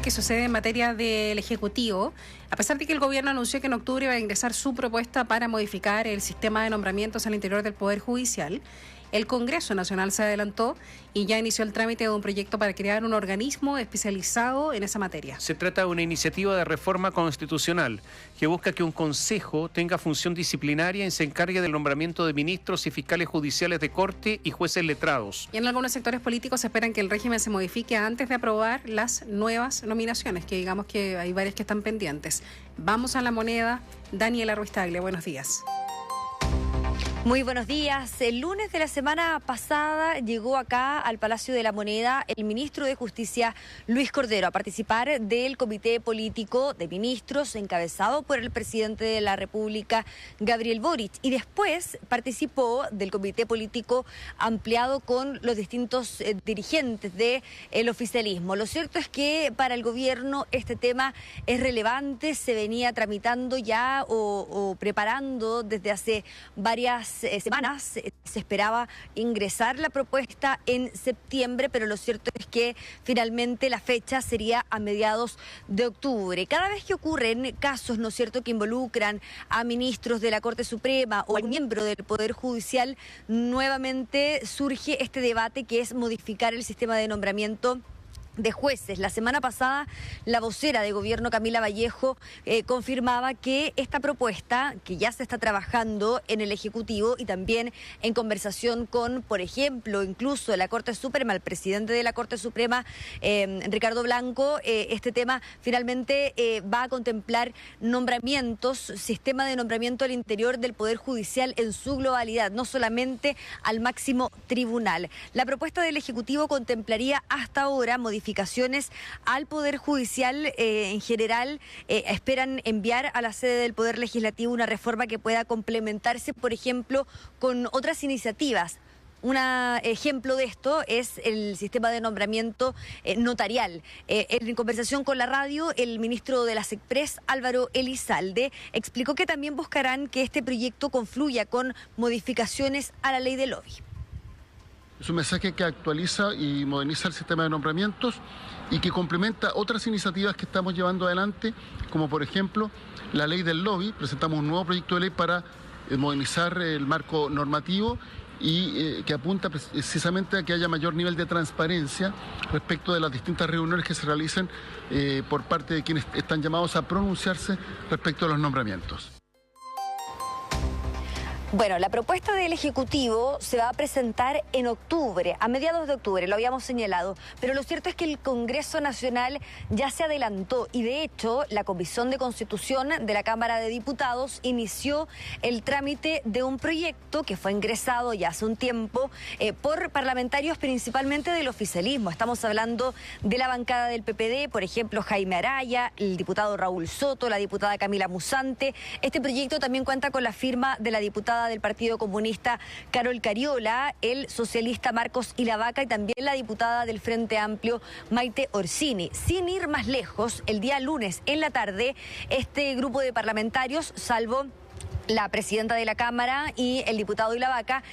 que sucede en materia del Ejecutivo. A pesar de que el gobierno anunció que en octubre va a ingresar su propuesta para modificar el sistema de nombramientos al interior del Poder Judicial, el Congreso Nacional se adelantó y ya inició el trámite de un proyecto para crear un organismo especializado en esa materia. Se trata de una iniciativa de reforma constitucional que busca que un consejo tenga función disciplinaria y se encargue del nombramiento de ministros y fiscales judiciales de corte y jueces letrados. Y en algunos sectores políticos esperan que el régimen se modifique antes de aprobar las nuevas nominaciones, que digamos que hay varias que están pendientes. Vamos a la moneda. Daniela Ruiz Tagle, buenos días. Muy buenos días. El lunes de la semana pasada llegó acá al Palacio de la Moneda el ministro de Justicia, Luis Cordero, a participar del comité político de ministros encabezado por el presidente de la República, Gabriel Boric, y después participó del comité político ampliado con los distintos dirigentes del oficialismo. Lo cierto es que para el gobierno este tema es relevante, se venía tramitando ya o preparando desde hace varias semanas. Se esperaba ingresar la propuesta en septiembre, pero lo cierto es que finalmente la fecha sería a mediados de octubre. Cada vez que ocurren casos, ¿no es cierto?, que involucran a ministros de la Corte Suprema o a algún miembro del Poder Judicial, nuevamente surge este debate que es modificar el sistema de nombramiento de jueces. La semana pasada, la vocera de gobierno, Camila Vallejo, confirmaba que esta propuesta, que ya se está trabajando en el Ejecutivo y también en conversación con, por ejemplo, incluso la Corte Suprema, el presidente de la Corte Suprema, Ricardo Blanco, este tema finalmente va a contemplar nombramientos, sistema de nombramiento al interior del Poder Judicial en su globalidad, no solamente al máximo tribunal. La propuesta del Ejecutivo contemplaría hasta ahora modificaciones al Poder Judicial en general. Esperan enviar a la sede del Poder Legislativo una reforma que pueda complementarse, por ejemplo, con otras iniciativas. Un ejemplo de esto es el sistema de nombramiento notarial. En conversación con la radio, el ministro de la SECPRES, Álvaro Elizalde, explicó que también buscarán que este proyecto confluya con modificaciones a la ley del lobby. Es un mensaje que actualiza y moderniza el sistema de nombramientos y que complementa otras iniciativas que estamos llevando adelante, como por ejemplo la ley del lobby. Presentamos un nuevo proyecto de ley para modernizar el marco normativo y que apunta precisamente a que haya mayor nivel de transparencia respecto de las distintas reuniones que se realicen por parte de quienes están llamados a pronunciarse respecto a los nombramientos. Bueno, la propuesta del Ejecutivo se va a presentar en octubre, a mediados de octubre, lo habíamos señalado, pero lo cierto es que el Congreso Nacional ya se adelantó y de hecho la Comisión de Constitución de la Cámara de Diputados inició el trámite de un proyecto que fue ingresado ya hace un tiempo por parlamentarios principalmente del oficialismo. Estamos hablando de la bancada del PPD, por ejemplo, Jaime Araya, el diputado Raúl Soto, la diputada Camila Musante. Este proyecto también cuenta con la firma de la diputada del Partido Comunista Carol Cariola, el socialista Marcos Ilavaca y también la diputada del Frente Amplio Maite Orsini. Sin ir más lejos, el día lunes en la tarde, este grupo de parlamentarios, salvo la presidenta de la Cámara y el diputado Ilavaca,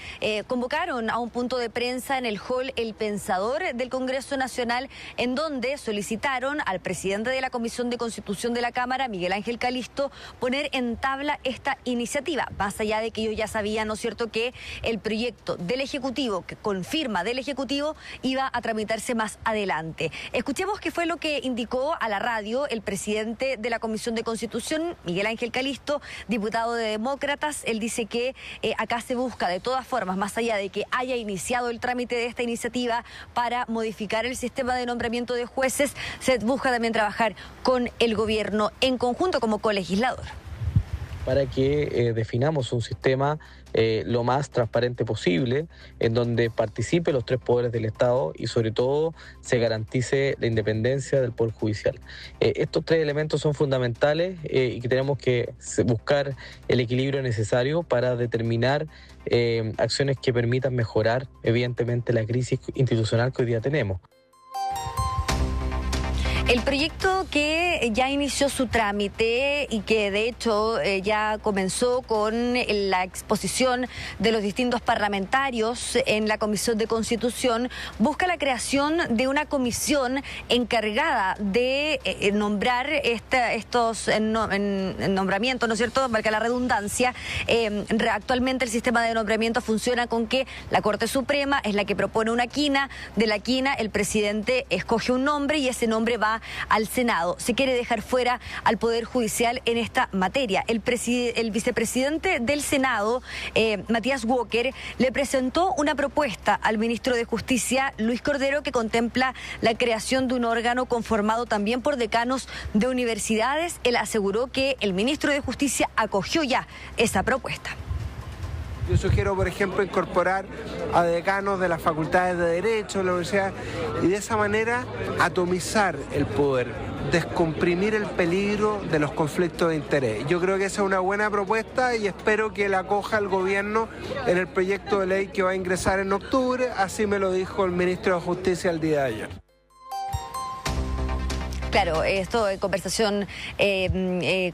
convocaron a un punto de prensa en el hall El Pensador del Congreso Nacional, en donde solicitaron al presidente de la Comisión de Constitución de la Cámara, Miguel Ángel Calisto, poner en tabla esta iniciativa, más allá de que ellos ya sabían, ¿no es cierto?, que el proyecto del Ejecutivo, que confirma del Ejecutivo, iba a tramitarse más adelante. Escuchemos qué fue lo que indicó a la radio el presidente de la Comisión de Constitución, Miguel Ángel Calisto, diputado de Demócratas. Él dice que acá se busca de todas formas, más allá de que haya iniciado el trámite de esta iniciativa para modificar el sistema de nombramiento de jueces, se busca también trabajar con el gobierno en conjunto como colegislador. Para que definamos un sistema lo más transparente posible, en donde participen los tres poderes del Estado y sobre todo se garantice la independencia del Poder Judicial. Estos tres elementos son fundamentales y que tenemos que buscar el equilibrio necesario para determinar acciones que permitan mejorar evidentemente la crisis institucional que hoy día tenemos. El proyecto que ya inició su trámite y que de hecho ya comenzó con la exposición de los distintos parlamentarios en la Comisión de Constitución busca la creación de una comisión encargada de nombrar estos nombramientos, ¿no es cierto? Valga la redundancia. Actualmente el sistema de nombramiento funciona con que la Corte Suprema es la que propone una quina, de la quina el presidente escoge un nombre y ese nombre va al Senado. Se quiere dejar fuera al Poder Judicial en esta materia. El vicepresidente del Senado, Matías Walker, le presentó una propuesta al ministro de Justicia, Luis Cordero, que contempla la creación de un órgano conformado también por decanos de universidades. Él aseguró que el ministro de Justicia acogió ya esa propuesta. Yo sugiero, por ejemplo, incorporar a decanos de las facultades de Derecho de la universidad y de esa manera atomizar el poder, descomprimir el peligro de los conflictos de interés. Yo creo que esa es una buena propuesta y espero que la acoja el gobierno en el proyecto de ley que va a ingresar en octubre, así me lo dijo el ministro de Justicia el día de ayer. Claro, esto en conversación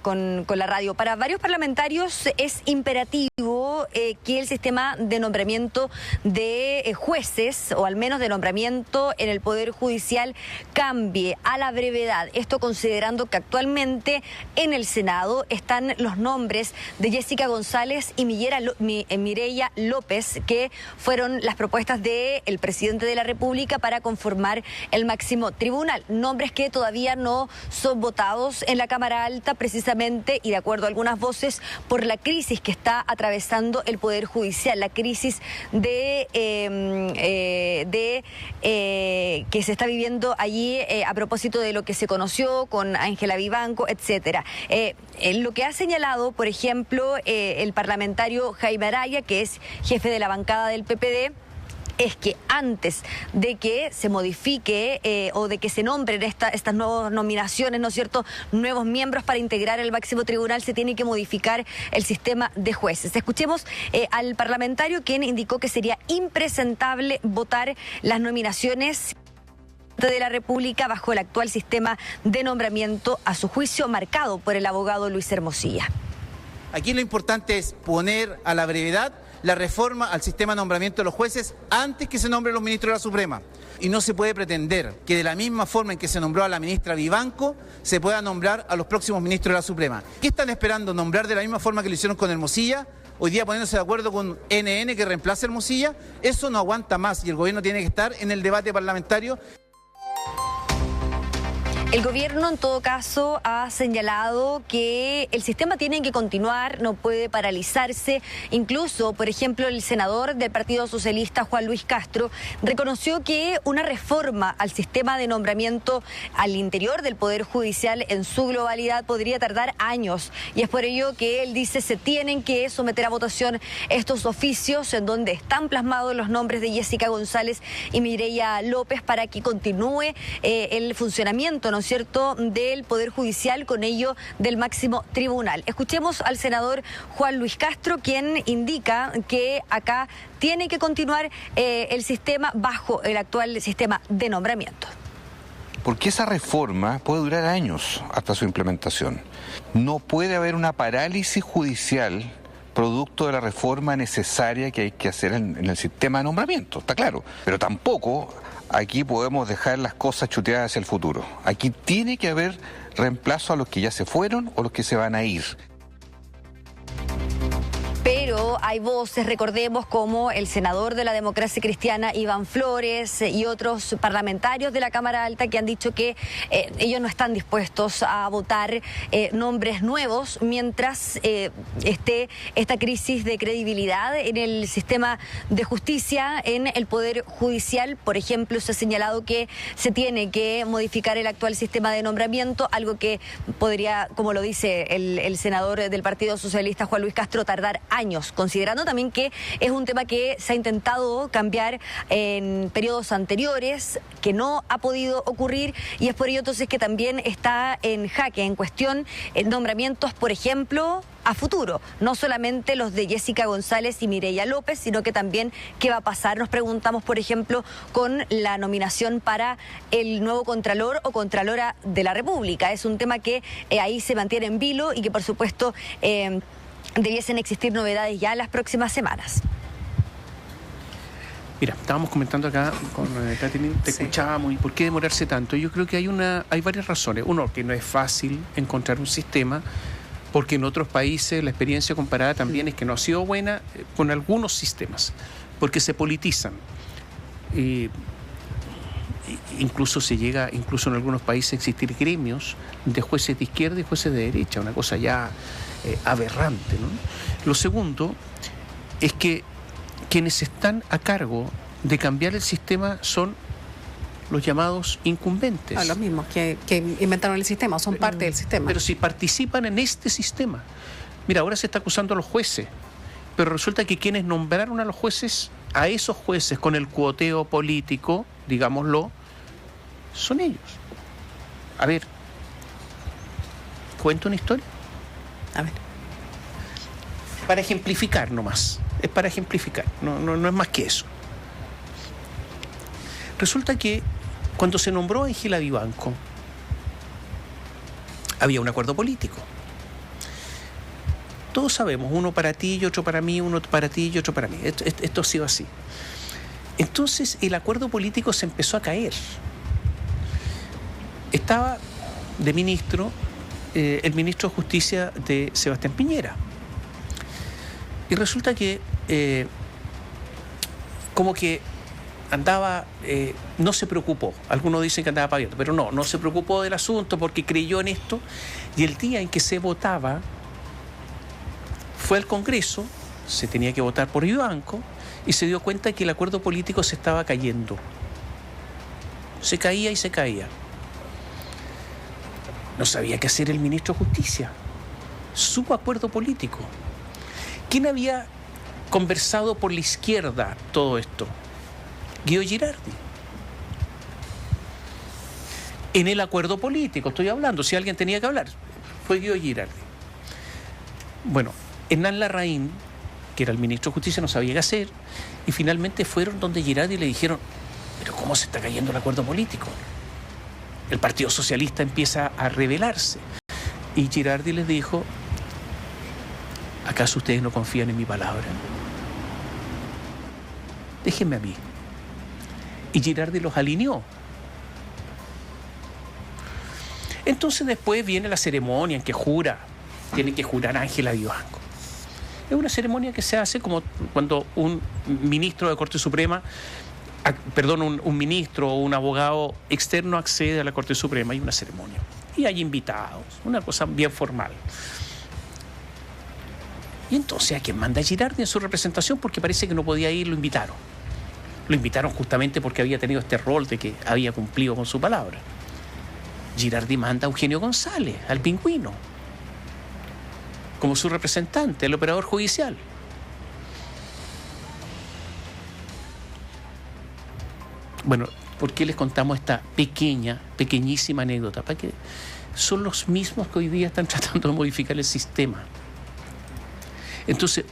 con la radio. Para varios parlamentarios es imperativo que el sistema de nombramiento de jueces, o al menos de nombramiento en el Poder Judicial, cambie a la brevedad. Esto considerando que actualmente en el Senado están los nombres de Jessica González y Mireya López, que fueron las propuestas del presidente de la República para conformar el máximo tribunal. Nombres que todavía no son votados en la Cámara Alta, precisamente, y de acuerdo a algunas voces, por la crisis que está atravesando el Poder Judicial, la crisis que se está viviendo allí a propósito de lo que se conoció con Ángela Vivanco, etcétera. Lo que ha señalado, por ejemplo, el parlamentario Jaime Araya, que es jefe de la bancada del PPD, es que antes de que se modifique o de que se nombren estas nuevas nominaciones, ¿no es cierto?, nuevos miembros para integrar el máximo tribunal, se tiene que modificar el sistema de jueces. Escuchemos al parlamentario, quien indicó que sería impresentable votar las nominaciones de la República bajo el actual sistema de nombramiento, a su juicio marcado por el abogado Luis Hermosilla. Aquí lo importante es poner a la brevedad la reforma al sistema de nombramiento de los jueces antes que se nombren los ministros de la Suprema. Y no se puede pretender que de la misma forma en que se nombró a la ministra Vivanco, se pueda nombrar a los próximos ministros de la Suprema. ¿Qué están esperando? ¿Nombrar de la misma forma que lo hicieron con Hermosilla? Hoy día poniéndose de acuerdo con NN que reemplace a Hermosilla. Eso no aguanta más y el gobierno tiene que estar en el debate parlamentario. El gobierno, en todo caso, ha señalado que el sistema tiene que continuar, no puede paralizarse. Incluso, por ejemplo, el senador del Partido Socialista, Juan Luis Castro, reconoció que una reforma al sistema de nombramiento al interior del Poder Judicial en su globalidad podría tardar años. Y es por ello que él dice se tienen que someter a votación estos oficios en donde están plasmados los nombres de Jessica González y Mireya López para que continúe el funcionamiento, ¿no es cierto?, del Poder Judicial, con ello del máximo tribunal. Escuchemos al senador Juan Luis Castro, quien indica que acá tiene que continuar el sistema bajo el actual sistema de nombramiento. Porque esa reforma puede durar años hasta su implementación. No puede haber una parálisis judicial producto de la reforma necesaria que hay que hacer en el sistema de nombramiento, está claro. Pero tampoco aquí podemos dejar las cosas chuteadas hacia el futuro. Aquí tiene que haber reemplazo a los que ya se fueron o los que se van a ir. Pero hay voces, recordemos, como el senador de la Democracia Cristiana, Iván Flores, y otros parlamentarios de la Cámara Alta que han dicho que ellos no están dispuestos a votar nombres nuevos mientras esté esta crisis de credibilidad en el sistema de justicia, en el Poder Judicial. Por ejemplo, se ha señalado que se tiene que modificar el actual sistema de nombramiento, algo que podría, como lo dice el senador del Partido Socialista, Juan Luis Castro, tardar años, considerando también que es un tema que se ha intentado cambiar en periodos anteriores, que no ha podido ocurrir, y es por ello entonces que también está en jaque, en cuestión, nombramientos, por ejemplo, a futuro, no solamente los de Jessica González y Mireya López, sino que también qué va a pasar, nos preguntamos, por ejemplo, con la nominación para el nuevo Contralor o Contralora de la República. Es un tema que ahí se mantiene en vilo y que, por supuesto, debiesen existir novedades ya en las próximas semanas. Mira, estábamos comentando acá con Katherine, te escuchábamos, y ¿por qué demorarse tanto? Yo creo que hay varias razones. Uno, que no es fácil encontrar un sistema, porque en otros países la experiencia comparada también es que no ha sido buena con algunos sistemas, porque se politizan. Incluso en algunos países a existir gremios de jueces de izquierda y jueces de derecha, una cosa ya aberrante, ¿no? Lo segundo es que quienes están a cargo de cambiar el sistema son los llamados incumbentes. Los mismos que inventaron el sistema, son parte del sistema. Pero si participan en este sistema. Mira, ahora se está acusando a los jueces, pero resulta que quienes nombraron a los jueces, a esos jueces con el cuoteo político, digámoslo, son ellos. A ver, ¿cuento una historia? A ver. Para ejemplificar nomás, es para ejemplificar, no es más que eso. Resulta que cuando se nombró a Ángela Vivanco, había un acuerdo político. Todos sabemos, uno para ti y otro para mí, uno para ti y otro para mí. Esto ha sido así. Entonces el acuerdo político se empezó a caer. Estaba de ministro el ministro de Justicia de Sebastián Piñera. Y resulta que como que andaba, no se preocupó. Algunos dicen que andaba paviando, pero no se preocupó del asunto porque creyó en esto. Y el día en que se votaba, fue al Congreso, se tenía que votar por Vivanco, y se dio cuenta que el acuerdo político se estaba cayendo. Se caía y se caía. No sabía qué hacer el ministro de Justicia. Su acuerdo político. ¿Quién había conversado por la izquierda todo esto? Guido Girardi. En el acuerdo político, estoy hablando, si alguien tenía que hablar, fue Guido Girardi. Bueno, Hernán Larraín, que era el ministro de Justicia, no sabía qué hacer, y finalmente fueron donde Girardi y le dijeron, pero ¿cómo se está cayendo el acuerdo político? El Partido Socialista empieza a rebelarse. Y Girardi les dijo, ¿acaso ustedes no confían en mi palabra? Déjenme a mí. Y Girardi los alineó. Entonces después viene la ceremonia en que tiene que jurar Ángela Vivanco. Es una ceremonia que se hace como cuando un ministro de Corte Suprema, un ministro o un abogado externo accede a la Corte Suprema. Hay una ceremonia y hay invitados, una cosa bien formal. Y entonces a quien manda Girardi en su representación, porque parece que no podía ir, lo invitaron. Lo invitaron justamente porque había tenido este rol de que había cumplido con su palabra. Girardi manda a Eugenio González, al Pingüino, como su representante, el operador judicial. Bueno, ¿por qué les contamos esta pequeñísima anécdota? Para que son los mismos que hoy día están tratando de modificar el sistema. Entonces,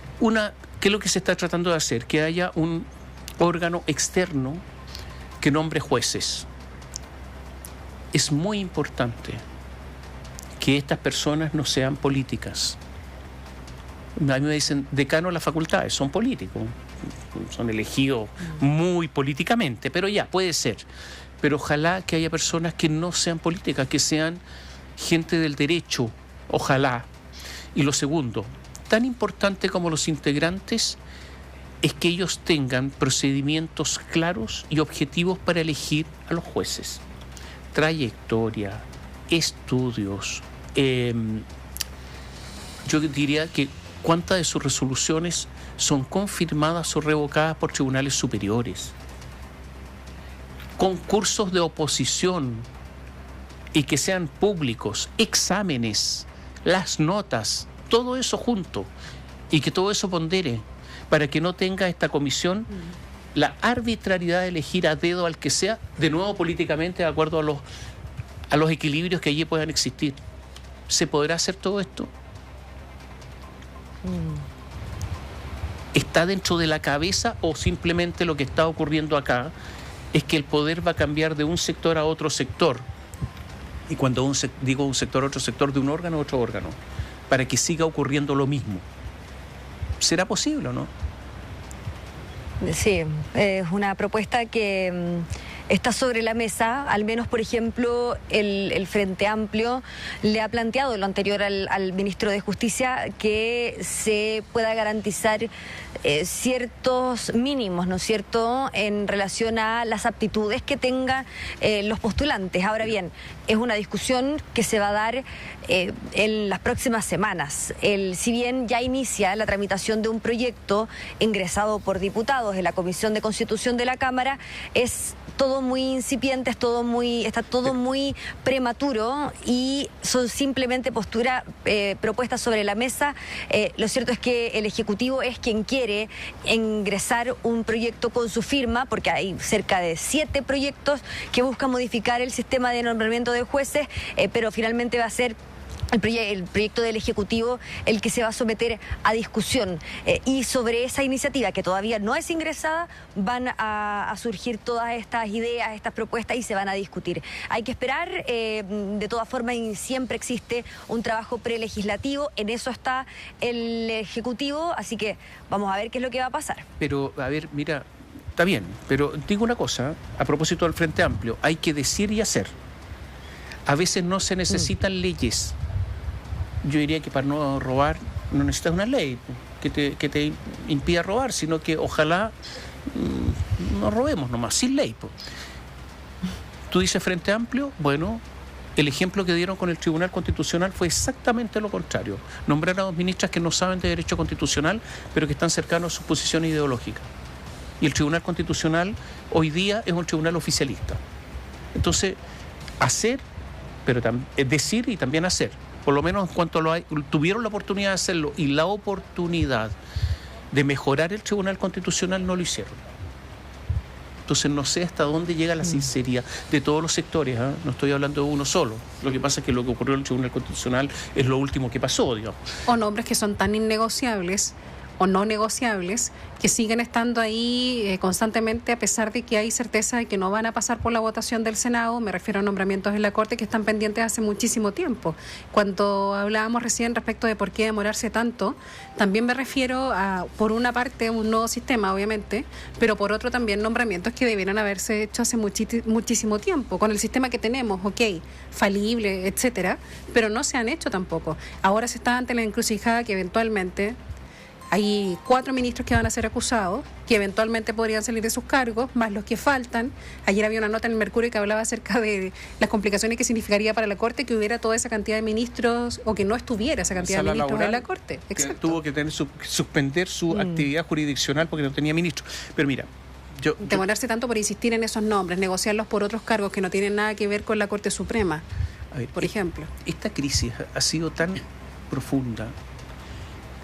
¿qué es lo que se está tratando de hacer? Que haya un órgano externo que nombre jueces. Es muy importante que estas personas no sean políticas. A mí me dicen, decano de las facultades, son políticos, son elegidos muy políticamente, pero ya, puede ser. Pero ojalá que haya personas que no sean políticas, que sean gente del derecho, ojalá. Y lo segundo, tan importante como los integrantes, es que ellos tengan procedimientos claros y objetivos para elegir a los jueces. Trayectoria, estudios. Yo diría que cuántas de sus resoluciones son confirmadas o revocadas por tribunales superiores. Concursos de oposición y que sean públicos, exámenes, las notas, todo eso junto. y que todo eso pondere, para que no tenga esta comisión la arbitrariedad de elegir a dedo al que sea, de nuevo políticamente, de acuerdo a los equilibrios que allí puedan existir. ¿Se podrá hacer todo esto? ¿Está dentro de la cabeza o simplemente lo que está ocurriendo acá es que el poder va a cambiar de un sector a otro sector? Y cuando digo un sector a otro sector, de un órgano a otro órgano, para que siga ocurriendo lo mismo. ¿Será posible o no? Sí, es una propuesta que está sobre la mesa. Al menos, por ejemplo, el Frente Amplio le ha planteado lo anterior al ministro de Justicia, que se pueda garantizar ciertos mínimos, ¿no es cierto?, en relación a las aptitudes que tengan los postulantes. Ahora bien, es una discusión que se va a dar en las próximas semanas. Si bien ya inicia la tramitación de un proyecto ingresado por diputados en la Comisión de Constitución de la Cámara, es todo muy incipiente, está todo muy prematuro y son simplemente propuestas sobre la mesa. Lo cierto es que el Ejecutivo es quien quiere ingresar un proyecto con su firma, porque hay cerca de 7 proyectos que buscan modificar el sistema de nombramiento de jueces, pero finalmente va a ser el proyecto del Ejecutivo el que se va a someter a discusión, y sobre esa iniciativa que todavía no es ingresada van a surgir todas estas ideas, estas propuestas, y se van a discutir. Hay que esperar, de todas formas, y siempre existe un trabajo prelegislativo, en eso está el Ejecutivo, así que vamos a ver qué es lo que va a pasar. Pero, a ver, mira, está bien, pero digo una cosa, a propósito del Frente Amplio, hay que decir y hacer. A veces no se necesitan leyes. Yo diría que para no robar no necesitas una ley que te impida robar, sino que ojalá no robemos nomás, sin ley. Tú dices Frente Amplio, bueno, el ejemplo que dieron con el Tribunal Constitucional fue exactamente lo contrario. Nombrar a 2 ministras que no saben de derecho constitucional, pero que están cercanos a sus posiciones ideológicas. Y el Tribunal Constitucional hoy día es un tribunal oficialista. Entonces, hacer, pero decir y también hacer. Por lo menos en cuanto tuvieron la oportunidad de hacerlo y la oportunidad de mejorar el Tribunal Constitucional, no lo hicieron. Entonces no sé hasta dónde llega la sinceridad de todos los sectores, ¿eh? No estoy hablando de uno solo. Lo que pasa es que lo que ocurrió en el Tribunal Constitucional es lo último que pasó, digamos. O nombres que son tan innegociables o no negociables, que siguen estando ahí constantemente, a pesar de que hay certeza de que no van a pasar por la votación del Senado. Me refiero a nombramientos en la Corte que están pendientes hace muchísimo tiempo. Cuando hablábamos recién respecto de por qué demorarse tanto, también me refiero a, por una parte, un nuevo sistema, obviamente, pero por otro también nombramientos que debieran haberse hecho hace muchísimo tiempo, con el sistema que tenemos, falible, etcétera, pero no se han hecho tampoco. Ahora se está ante la encrucijada que eventualmente hay 4 ministros que van a ser acusados, que eventualmente podrían salir de sus cargos, más los que faltan. Ayer había una nota en el Mercurio que hablaba acerca de las complicaciones que significaría para la Corte que hubiera toda esa cantidad de ministros, o que no estuviera esa cantidad de ministros en la Corte. Exacto. Tuvo que suspender su actividad jurisdiccional porque no tenía ministros. Pero mira, demorarse tanto por insistir en esos nombres, negociarlos por otros cargos que no tienen nada que ver con la Corte Suprema, por ejemplo. Esta crisis ha sido tan profunda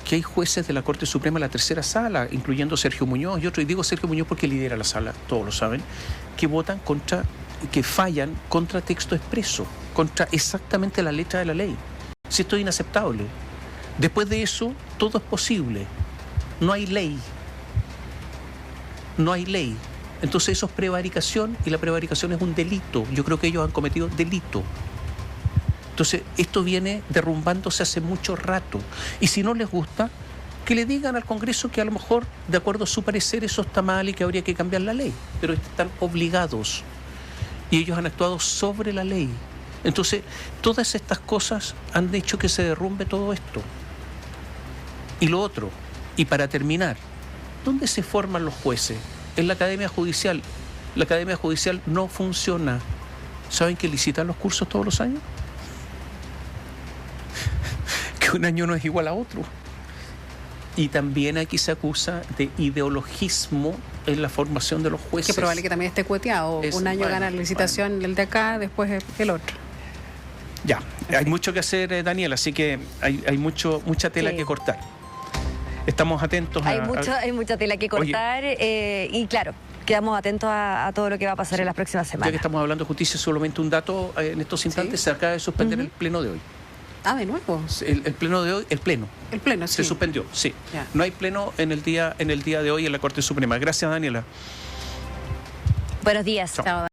que hay jueces de la Corte Suprema, la tercera sala, incluyendo Sergio Muñoz y otros, y digo Sergio Muñoz porque lidera la sala, todos lo saben, que fallan contra texto expreso, contra exactamente la letra de la ley. Si esto es inaceptable. Después de eso, todo es posible. No hay ley. No hay ley. Entonces eso es prevaricación, y la prevaricación es un delito. Yo creo que ellos han cometido delito. Entonces, esto viene derrumbándose hace mucho rato. Y si no les gusta, que le digan al Congreso que a lo mejor, de acuerdo a su parecer, eso está mal y que habría que cambiar la ley. Pero están obligados. Y ellos han actuado sobre la ley. Entonces, todas estas cosas han hecho que se derrumbe todo esto. Y lo otro, y para terminar, ¿dónde se forman los jueces? En la Academia Judicial. La Academia Judicial no funciona. ¿Saben que licitan los cursos todos los años? Que un año no es igual a otro. Y también aquí se acusa de ideologismo en la formación de los jueces. Que probable que también esté cueteado. Un año gana la licitación el de acá, después el otro. Ya, hay mucho que hacer, Daniel, así que hay mucha tela que cortar. estamos atentos hay mucha tela que cortar. Y claro, quedamos atentos a todo lo que va a pasar en las próximas Ya semanas. que estamos hablando de justicia, solamente un dato en estos instantes, se acaba de suspender el pleno de hoy. Ah, de nuevo. El pleno de hoy, el pleno Sí. se suspendió, sí. Ya. No hay pleno en el día de hoy en la Corte Suprema. Gracias, Daniela. Buenos días. Chao. Chao.